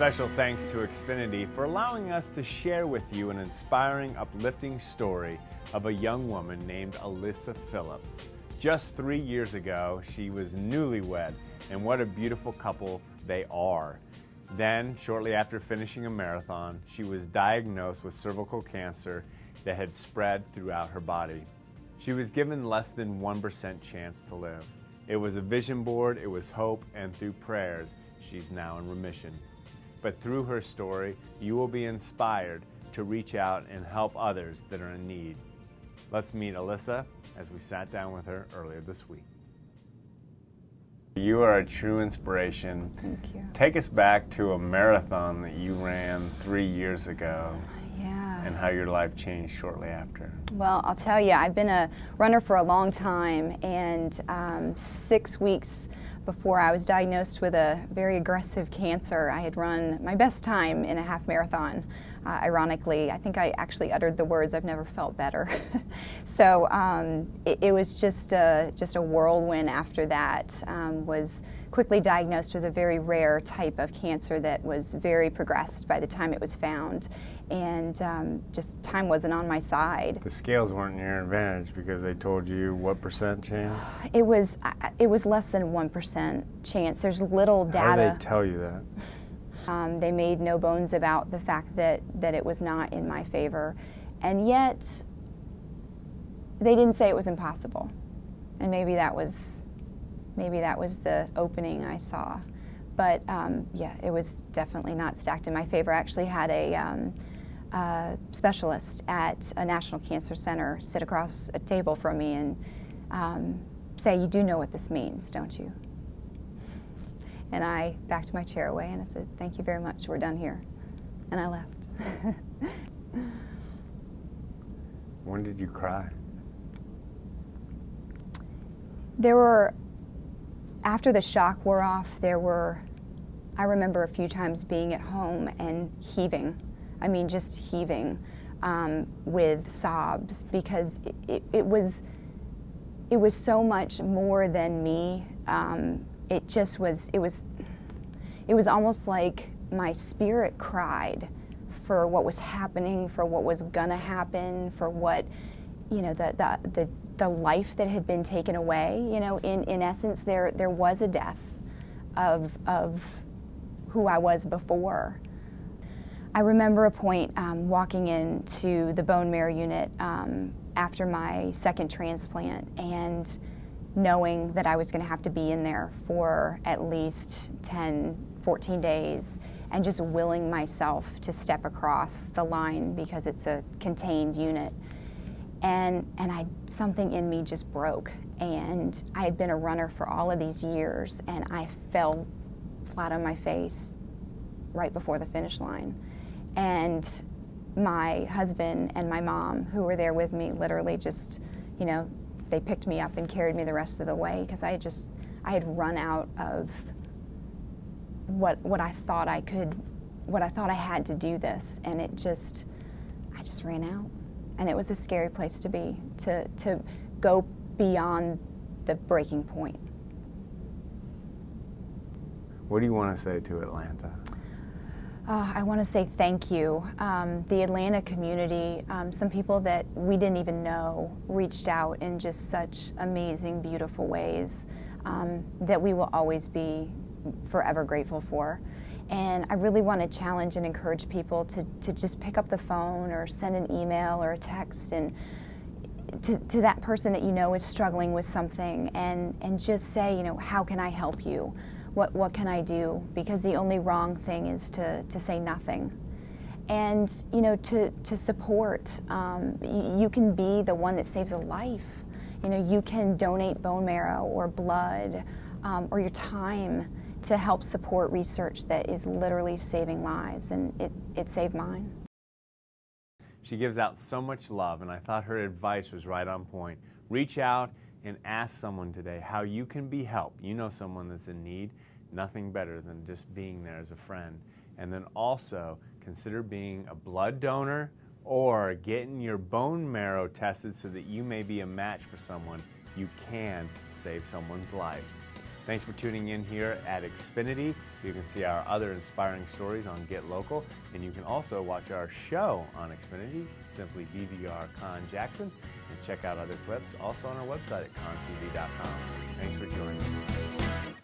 special thanks to Xfinity for allowing us to share with you an inspiring, uplifting story of a young woman named Alyssa Phillips. Just 3 years ago, she was newlywed, and what a beautiful couple they are. Then, shortly after finishing a marathon, she was diagnosed with cervical cancer that had spread throughout her body. She was given less than 1% chance to live. It was a vision board, it was hope, and through prayers, she's now in remission. But through her story, you will be inspired to reach out and help others that are in need. Let's meet Alyssa as we sat down with her earlier this week. You are a true inspiration. Thank you. Take us back to a marathon that you ran 3 years ago. Yeah. And how your life changed shortly after. Well, I'll tell you, I've been a runner for a long time, and 6 weeks before I was diagnosed with a very aggressive cancer, I had run my best time in a half marathon. Ironically, I think I actually uttered the words, "I've never felt better." So it was just a whirlwind after that. Was quickly diagnosed with a very rare type of cancer that was very progressed by the time it was found, and just time wasn't on my side. The scales weren't in your advantage because they told you what percent chance? It was less than 1% chance. There's little data. How did they tell you that? They made no bones about the fact that it was not in my favor, and yet they didn't say it was impossible. And maybe that was the opening I saw. But yeah, it was definitely not stacked in my favor. I actually had a specialist at a National Cancer Center sit across a table from me and say, "You do know what this means, don't you?" And I backed my chair away and I said, "Thank you very much, we're done here." And I left. When did you cry? There were, after the shock wore off, I remember a few times being at home and heaving. I mean, just heaving with sobs, because it was so much more than me. It was almost like my spirit cried for what was happening, for what was gonna happen, for what, you know, the life that had been taken away. You know, in essence, there was a death of who I was before. I remember a point walking into the bone marrow unit after my second transplant, and knowing that I was going to have to be in there for at least 10, 14 days, and just willing myself to step across the line because it's a contained unit. And something in me just broke, and I had been a runner for all of these years, and I fell flat on my face right before the finish line. And my husband and my mom, who were there with me, literally just, you know, they picked me up and carried me the rest of the way, because I had run out of what I thought I had to do this, and I just ran out. And it was a scary place to be, to go beyond the breaking point. What do you want to say to Atlanta? I want to say thank you. The Atlanta community, some people that we didn't even know, reached out in just such amazing, beautiful ways that we will always be forever grateful for. And I really want to challenge and encourage people to just pick up the phone or send an email or a text and to that person that you know is struggling with something, and just say, you know, how can I help you? What can I do? Because the only wrong thing is to say nothing. And, you know, to support. You can be the one that saves a life. You know, you can donate bone marrow or blood or your time to help support research that is literally saving lives, and it saved mine. She gives out so much love, and I thought her advice was right on point. Reach out and ask someone today how you can be helped. You know someone that's in need. Nothing better than just being there as a friend. And then also consider being a blood donor or getting your bone marrow tested so that you may be a match for someone. You can save someone's life. Thanks for tuning in here at Xfinity. You can see our other inspiring stories on Get Local, and you can also watch our show on Xfinity. Simply DVR Conn Jackson, and check out other clips also on our website at conntv.com. Thanks for joining us.